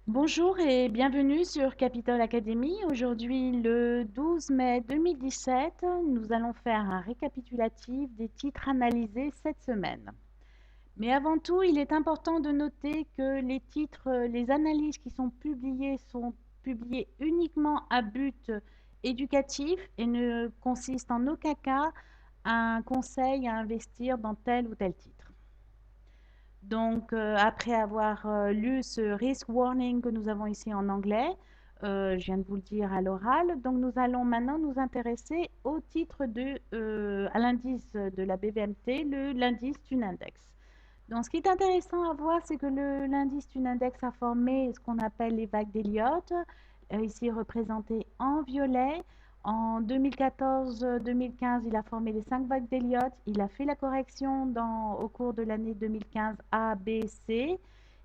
Bonjour et bienvenue sur Capital Academy. Aujourd'hui, le 12 mai 2017, nous allons faire un récapitulatif des titres analysés cette semaine. Mais avant tout, il est important de noter que les titres, les analyses qui sont publiées uniquement à but éducatif et ne consistent en aucun cas à un conseil à investir dans tel ou tel titre. Donc, après avoir lu ce risk warning que nous avons ici en anglais, je viens de vous le dire à l'oral, donc nous allons maintenant nous intéresser au titre à l'indice de la BVMT, l'indice Tunindex. Donc, ce qui est intéressant à voir, c'est que l'indice Tunindex a formé ce qu'on appelle les vagues d'Elliott, ici représentées en violet. En 2014-2015, il a formé les 5 vagues d'Elliott. Il a fait la correction au cours de l'année 2015 A, B, C.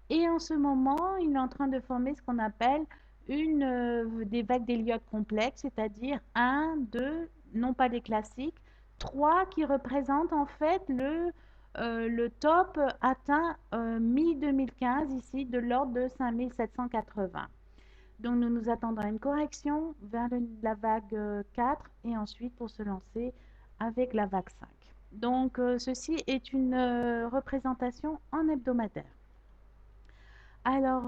Et en ce moment, il est en train de former ce qu'on appelle des vagues d'Elliott complexes, c'est-à-dire un, 2, non pas des classiques, 3 qui représentent en fait le top atteint mi-2015 ici de l'ordre de 5780. Donc nous nous attendons à une correction vers la vague 4 et ensuite pour se lancer avec la vague 5. Donc ceci est une représentation en hebdomadaire. Alors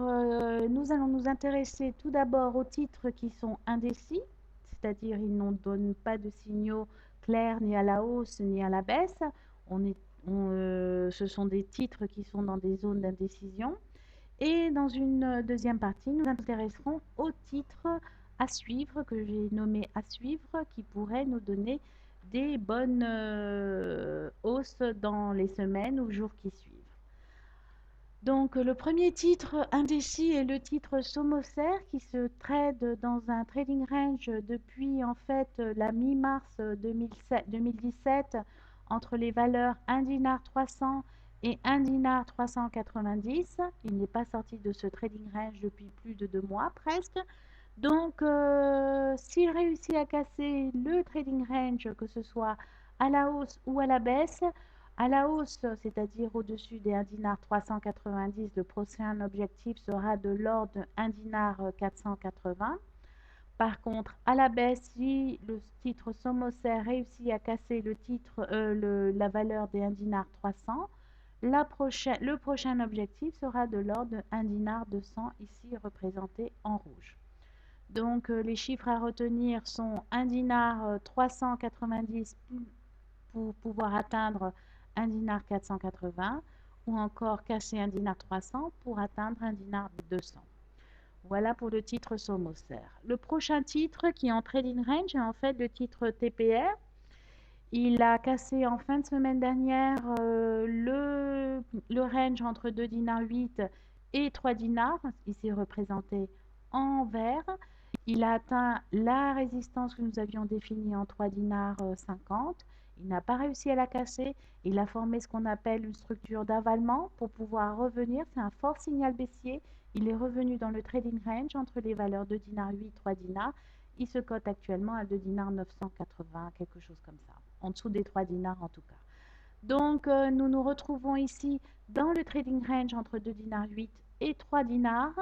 nous allons nous intéresser tout d'abord aux titres qui sont indécis, c'est-à-dire ils ne donnent pas de signaux clairs ni à la hausse ni à la baisse. Ce sont des titres qui sont dans des zones d'indécision. Et dans une deuxième partie, nous nous intéresserons aux titres à suivre, que j'ai nommé à suivre, qui pourraient nous donner des bonnes hausses dans les semaines ou jours qui suivent. Donc, le premier titre indécis est le titre Somoser qui se trade dans un trading range depuis en fait la mi-mars 2017 entre les valeurs 1 dinar 300 et 1 dinar 390. Il n'est pas sorti de ce trading range depuis plus de 2 mois presque. Donc, s'il réussit à casser le trading range, que ce soit à la hausse ou à la hausse, c'est-à-dire au-dessus des 1 dinar 390, le prochain objectif sera de l'ordre de 1 dinar 480. Par contre, à la baisse, si le titre Somoser réussit à casser la valeur des 1 dinar 300, le prochain objectif sera de l'ordre de 1 dinar 200, ici représenté en rouge. Donc, les chiffres à retenir sont 1 dinar 390 pour pouvoir atteindre 1 dinar 480 ou encore casser 1 dinar 300 pour atteindre 1 dinar 200. Voilà pour le titre Somoser. Le prochain titre qui est en trading range est en fait le titre TPR. Il a cassé en fin de semaine dernière le range entre 2 dinars 8 et 3 dinars, ici représenté en vert. Il a atteint la résistance que nous avions définie en 3 dinars 50. Il n'a pas réussi à la casser. Il a formé ce qu'on appelle une structure d'avalement pour pouvoir revenir. C'est un fort signal baissier. Il est revenu dans le trading range entre les valeurs 2 dinars 8 et 3 dinars. Il se cote actuellement à 2 dinars 980, quelque chose comme ça. En dessous des 3 dinars en tout cas. Donc, nous nous retrouvons ici dans le trading range entre 2 dinars 8 et 3 dinars.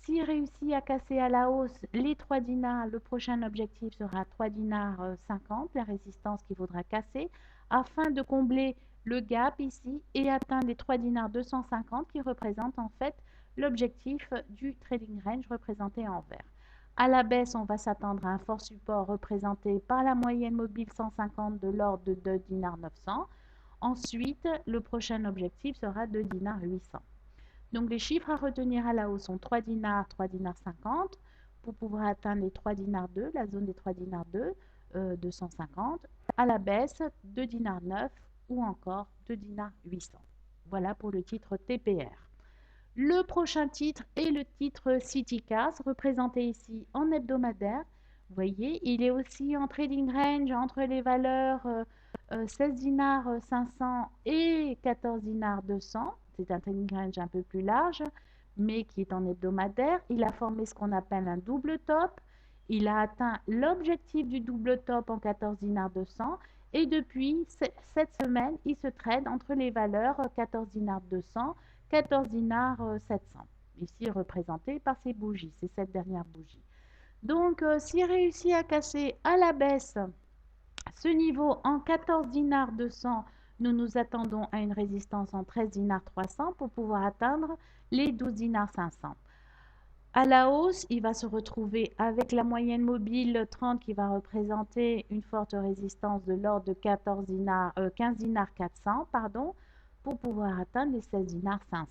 S'il réussit à casser à la hausse les 3 dinars, le prochain objectif sera 3 dinars 50, la résistance qu'il faudra casser, afin de combler le gap ici et atteindre les 3 dinars 250 qui représentent en fait l'objectif du trading range représenté en vert. À la baisse, on va s'attendre à un fort support représenté par la moyenne mobile 150 de l'ordre de 2 dinars 900. Ensuite, le prochain objectif sera 2 dinars 800. Donc les chiffres à retenir à la hausse sont 3 dinars, 3 dinars 50 pour pouvoir atteindre les 3 dinars 2, la zone des 3 dinars 2, 250. À la baisse, 2 dinars 9 ou encore 2 dinars 800. Voilà pour le titre TPR. Le prochain titre est le titre CityCars, représenté ici en hebdomadaire. Vous voyez, il est aussi en trading range entre les valeurs 16 dinars 500 et 14 dinars 200. C'est un trading range un peu plus large, mais qui est en hebdomadaire. Il a formé ce qu'on appelle un double top. Il a atteint l'objectif du double top en 14 dinars 200. Et depuis cette semaine, il se trade entre les valeurs 14 dinars 200 14 dinars 700. ici représenté par ces bougies, ces 7 dernières bougies. Donc, s'il réussit à casser à la baisse ce niveau en 14 dinars 200, nous nous attendons à une résistance en 13 dinars 300 pour pouvoir atteindre les 12 dinars 500. À la hausse, il va se retrouver avec la moyenne mobile 30 qui va représenter une forte résistance de l'ordre de 15 dinars 400 pardon, pour pouvoir atteindre les 16 dinars 500.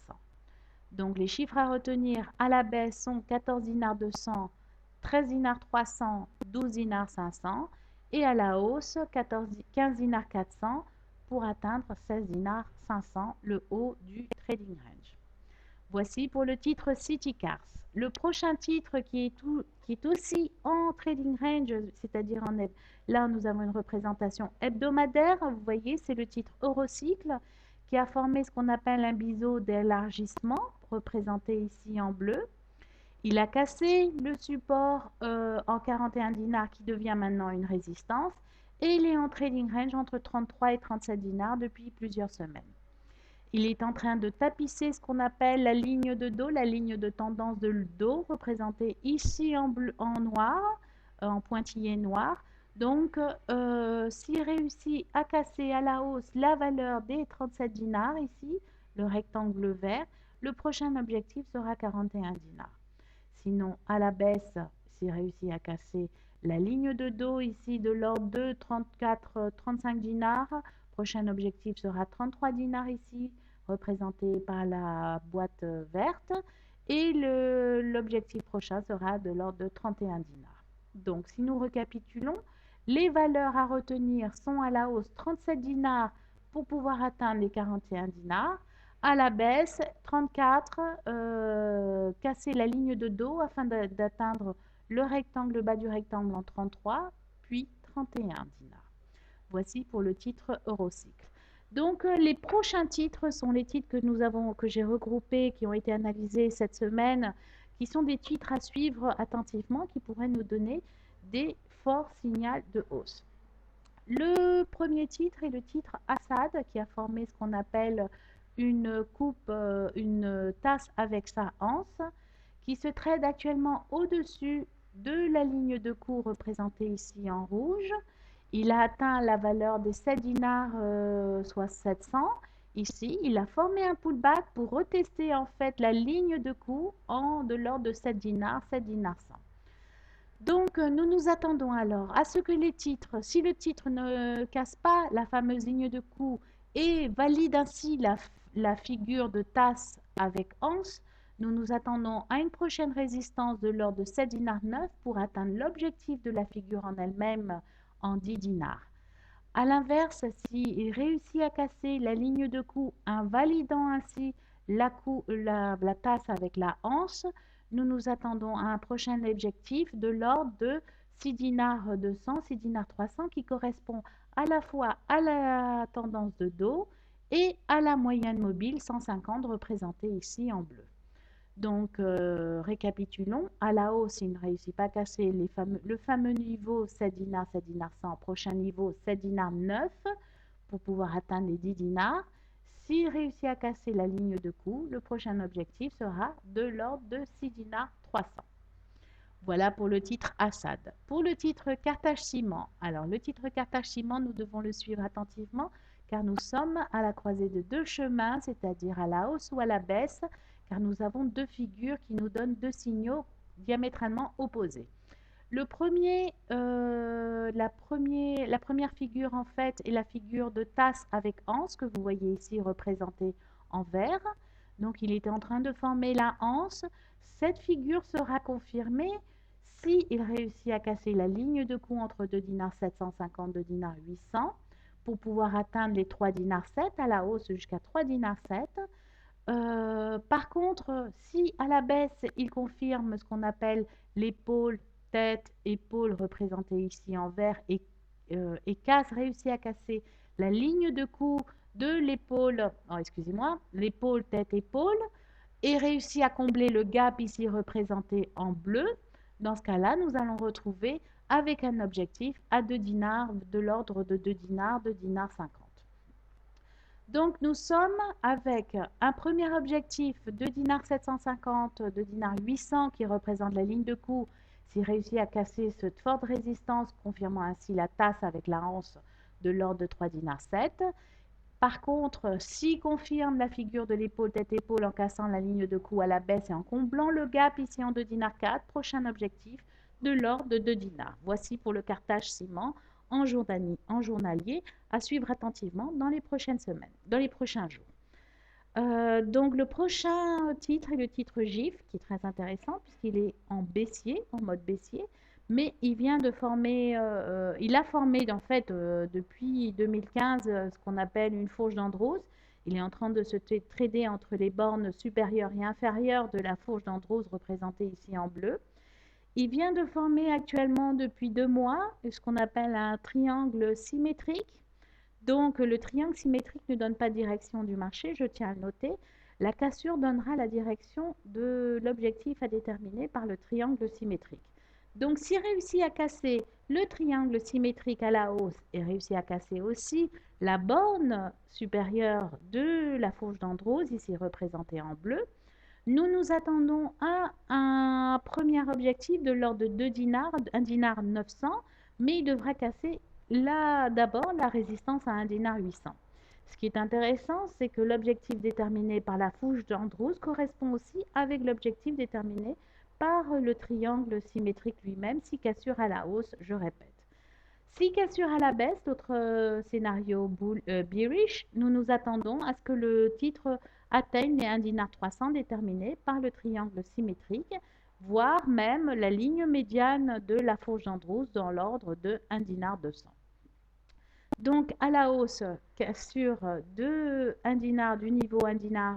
Donc les chiffres à retenir à la baisse sont 14 dinars 200, 13 dinars 300, 12 dinars 500 et à la hausse 15 dinars 400 pour atteindre 16 dinars 500, le haut du trading range. Voici pour le titre City Cars. Le prochain titre qui est aussi en trading range, c'est-à-dire là nous avons une représentation hebdomadaire, vous voyez c'est le titre Eurocycle qui a formé ce qu'on appelle un biseau d'élargissement, représenté ici en bleu. Il a cassé le support en 41 dinars qui devient maintenant une résistance et il est en trading range entre 33 et 37 dinars depuis plusieurs semaines. Il est en train de tapisser ce qu'on appelle la ligne de dos, la ligne de tendance de dos, représentée ici en noir, en pointillé noir. Donc, s'il réussit à casser à la hausse la valeur des 37 dinars, ici, le rectangle vert, le prochain objectif sera 41 dinars. Sinon, à la baisse, s'il réussit à casser la ligne de dos, ici, de l'ordre de 34-35 dinars, prochain objectif sera 33 dinars ici, représenté par la boîte verte. Et l'objectif prochain sera de l'ordre de 31 dinars. Donc, si nous récapitulons, les valeurs à retenir sont à la hausse 37 dinars pour pouvoir atteindre les 41 dinars. À la baisse, 34, casser la ligne de dos afin d'atteindre le rectangle bas du rectangle en 33, puis 31 dinars. Voici pour le titre Eurocycle. Donc, les prochains titres sont les titres que j'ai regroupés, qui ont été analysés cette semaine, qui sont des titres à suivre attentivement, qui pourraient nous donner des forts signaux de hausse. Le premier titre est le titre Assad, qui a formé ce qu'on appelle une tasse avec sa anse, qui se trade actuellement au-dessus de la ligne de cours représentée ici en rouge. Il a atteint la valeur des 7 dinars, soit 700. Ici, il a formé un pullback pour retester en fait la ligne de cours de l'ordre de 7 dinars 100. Donc, nous nous attendons alors à ce que les titres, si le titre ne casse pas la fameuse ligne de cours et valide ainsi la figure de tasse avec anse, nous nous attendons à une prochaine résistance de l'ordre de 7 dinars 9 pour atteindre l'objectif de la figure en elle-même en 10 dinars. A l'inverse, s'il réussit à casser la ligne de cours, invalidant ainsi la tasse avec la anse, nous nous attendons à un prochain objectif de l'ordre de 6 dinars 200, 6 dinars 300 qui correspond à la fois à la tendance de dos et à la moyenne mobile 150 représentée ici en bleu. Donc, récapitulons. À la hausse, il ne réussit pas à casser le fameux niveau 7 dinars 100. Prochain niveau 7 dinars 9 pour pouvoir atteindre les 10 dinars. S'il réussit à casser la ligne de cours, le prochain objectif sera de l'ordre de 6 dinars 300. Voilà pour le titre Assad. Pour le titre Carthage Ciment. Alors, le titre Carthage Ciment, nous devons le suivre attentivement car nous sommes à la croisée de deux chemins, c'est-à-dire à la hausse ou à la baisse, car nous avons deux figures qui nous donnent deux signaux diamétralement opposés. La première figure en fait est la figure de tasse avec anse que vous voyez ici représentée en vert. Donc il était en train de former la anse. Cette figure sera confirmée s'il réussit à casser la ligne de cours entre 2 dinars 750 et 2 dinars 800 pour pouvoir atteindre les 3 dinars 7 à la hausse jusqu'à 3 dinars 7. Par contre, si à la baisse, il confirme ce qu'on appelle l'épaule, tête, épaule représentée ici en vert et réussit à casser la ligne de cours de l'épaule, l'épaule, tête, épaule, et réussit à combler le gap ici représenté en bleu, dans ce cas-là, nous allons retrouver avec un objectif à 2 dinars, de l'ordre de 2 dinars 50. Donc, nous sommes avec un premier objectif de dinar 750, de dinar 800 qui représente la ligne de coup. S'il réussit à casser cette forte résistance, confirmant ainsi la tasse avec la hanse de l'ordre de 3 dinars 7. Par contre, s'il confirme la figure de l'épaule tête-épaule en cassant la ligne de coup à la baisse et en comblant le gap ici en 2 dinars 4, prochain objectif de l'ordre de 2 dinars. Voici pour le cartage ciment en journalier à suivre attentivement dans les prochaines semaines, dans les prochains jours. Donc le prochain titre est le titre GIF, qui est très intéressant puisqu'il est en baissier, en mode baissier, mais il vient de former, il a formé en fait depuis 2015 ce qu'on appelle une fourche d'Andros. Il est en train de se trader entre les bornes supérieures et inférieures de la fourche d'Andros représentée ici en bleu. Il vient de former actuellement depuis 2 mois ce qu'on appelle un triangle symétrique. Donc, le triangle symétrique ne donne pas de direction du marché, je tiens à le noter. La cassure donnera la direction de l'objectif à déterminer par le triangle symétrique. Donc, s'il réussit à casser le triangle symétrique à la hausse et réussit à casser aussi la borne supérieure de la fourche d'Andros, ici représentée en bleu, nous nous attendons à un premier objectif de l'ordre de 2 dinars, 1 dinar 900, mais il devra casser là d'abord la résistance à 1 dinar 800. Ce qui est intéressant, c'est que l'objectif déterminé par la fourche d'Andros correspond aussi avec l'objectif déterminé par le triangle symétrique lui-même, si cassure à la hausse, je répète. Si cassure à la baisse, l'autre scénario bearish, nous nous attendons à ce que le titre atteigne les 1 dinar 300 déterminés par le triangle symétrique, voire même la ligne médiane de la fourche d'Andros dans l'ordre de 1 dinar 200. Donc à la hausse, cassure de 1 dinar du niveau 1 dinar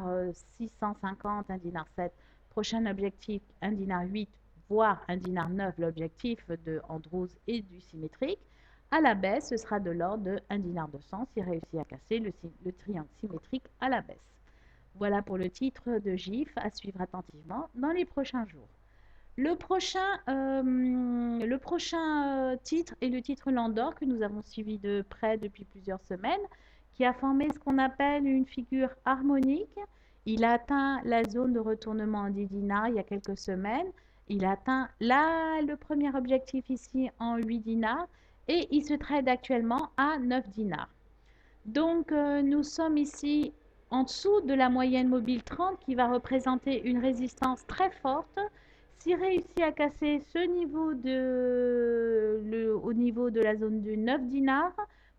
650, 1 dinar 7, prochain objectif 1 dinar 8, voire 1 dinar 9, l'objectif de Andros et du symétrique. À la baisse, ce sera de l'ordre de 1 dinar 200 s'il réussit à casser le triangle symétrique à la baisse. Voilà pour le titre de GIF à suivre attentivement dans les prochains jours. Le prochain titre est le titre Landor que nous avons suivi de près depuis plusieurs semaines, qui a formé ce qu'on appelle une figure harmonique. Il a atteint la zone de retournement en 10 dinars il y a quelques semaines. Il a atteint là le premier objectif ici en 8 dinars et il se trade actuellement à 9 dinars. Donc nous sommes ici en dessous de la moyenne mobile 30 qui va représenter une résistance très forte. S'il réussit à casser ce niveau au niveau de la zone du 9 dinars,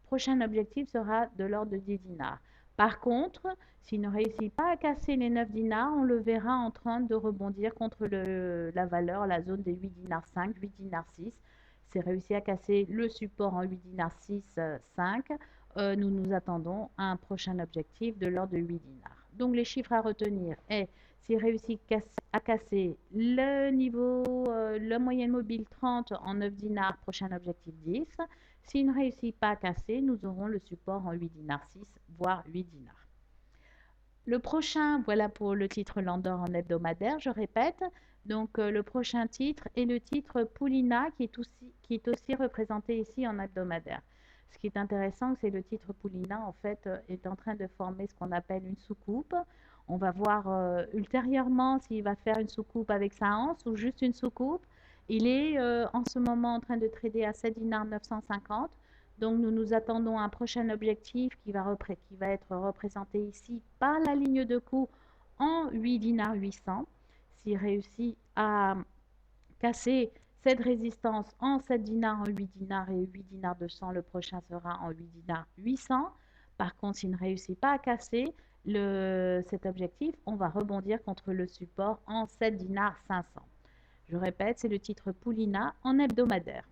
prochain objectif sera de l'ordre de 10 dinars. Par contre, s'il ne réussit pas à casser les 9 dinars, on le verra en train de rebondir contre la valeur, la zone des 8 dinars 5, 8 dinars 6. S'il réussit à casser le support en 8 dinars 6, 5, nous nous attendons à un prochain objectif de l'ordre de 8 dinars. Donc les chiffres à retenir est s'il réussit à casser le niveau, la moyenne mobile 30 en 9 dinars, prochain objectif 10. S'il ne réussit pas à casser, nous aurons le support en 8 dinars 6, voire 8 dinars. Le prochain, voilà pour le titre Landor en hebdomadaire, je répète. Donc le prochain titre est le titre Poulina qui est aussi représenté ici en hebdomadaire. Ce qui est intéressant, c'est le titre Poulina, en fait, est en train de former ce qu'on appelle une soucoupe. On va voir ultérieurement s'il va faire une soucoupe avec sa hanse ou juste une soucoupe. Il est en ce moment en train de trader à 7 dinars 950. Donc nous nous attendons à un prochain objectif qui va être représenté ici par la ligne de coup en 8 dinars 800. S'il réussit à casser cette résistance en 7 dinars, en 8 dinars et 8 dinars 200, le prochain sera en 8 dinars 800. Par contre, s'il ne réussit pas à casser cet objectif, on va rebondir contre le support en 7 dinars 500. Je répète, c'est le titre Poulina en hebdomadaire.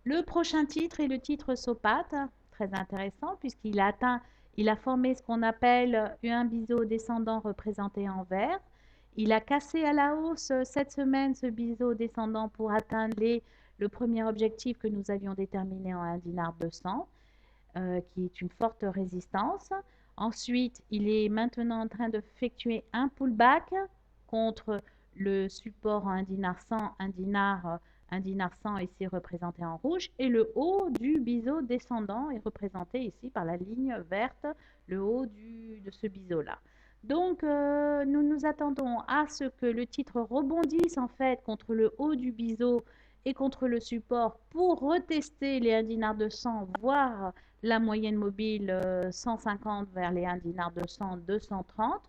Le prochain titre est le titre Sopat, très intéressant puisqu'il a formé ce qu'on appelle un biseau descendant représenté en vert. Il a cassé à la hausse cette semaine ce biseau descendant pour atteindre le premier objectif que nous avions déterminé en 1 dinar 200, qui est une forte résistance. Ensuite, il est maintenant en train d'effectuer un pullback contre le support en 1 dinar 100, 1 dinar un dinar 100 ici représenté en rouge, et le haut du biseau descendant est représenté ici par la ligne verte, le haut de ce biseau-là. Donc, nous nous attendons à ce que le titre rebondisse en fait contre le haut du biseau et contre le support pour retester les 1 dinar de 100, voire la moyenne mobile 150 vers les 1 dinar de 100, 230.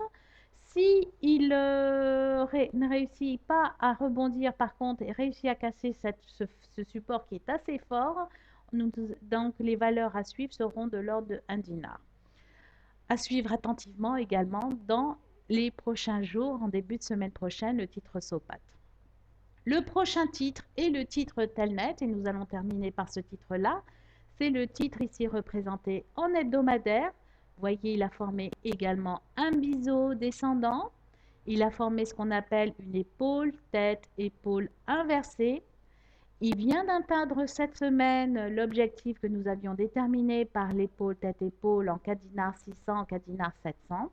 Si il ne réussit pas à rebondir par contre et réussit à casser ce support qui est assez fort, donc les valeurs à suivre seront de l'ordre de 1 dinar. À suivre attentivement également dans les prochains jours, en début de semaine prochaine, le titre SOPAT. Le prochain titre est le titre Telnet, et nous allons terminer par ce titre-là. C'est le titre ici représenté en hebdomadaire. Vous voyez, il a formé également un biseau descendant. Il a formé ce qu'on appelle une épaule, tête, épaule inversée. Il vient d'atteindre cette semaine l'objectif que nous avions déterminé par l'épaule, tête, épaule en 4 dinars 600, en 4 dinars 700.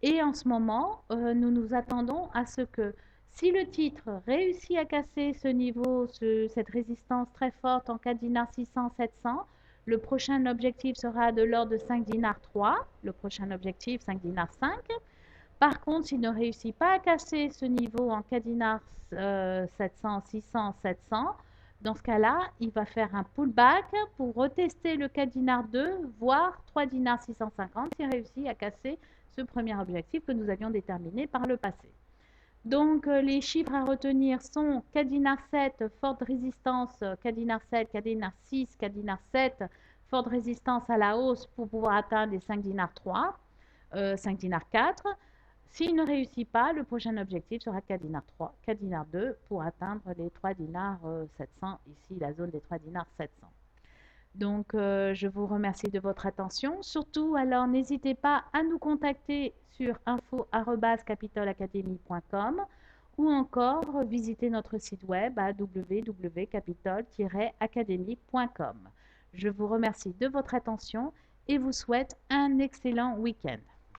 Et en ce moment, nous nous attendons à ce que si le titre réussit à casser ce niveau, cette résistance très forte en 4 dinars 600, 700, le prochain objectif sera de l'ordre de 5 dinars 3, le prochain objectif 5 dinars 5. Par contre, s'il ne réussit pas à casser ce niveau en 4 dinars 700, 600, 700, dans ce cas-là, il va faire un pullback pour retester le 4 dinars 2, voire 3 dinars 650 s'il réussit à casser ce premier objectif que nous avions déterminé par le passé. Donc, les chiffres à retenir sont 4 dinars 7, forte résistance, 4 dinars 7, 4 dinars 6, 4 dinars 7, forte résistance à la hausse pour pouvoir atteindre les 5 dinars 3, 5 dinars 4. S'il ne réussit pas, le prochain objectif sera 4 dinars 3, 4 dinars 2 pour atteindre les 3 dinars 700, ici la zone des 3 dinars 700. Donc, je vous remercie de votre attention. Surtout, alors, n'hésitez pas à nous contacter sur info@capitalacademy.com ou encore visiter notre site web à www.capital-academy.com. Je vous remercie de votre attention et vous souhaite un excellent week-end.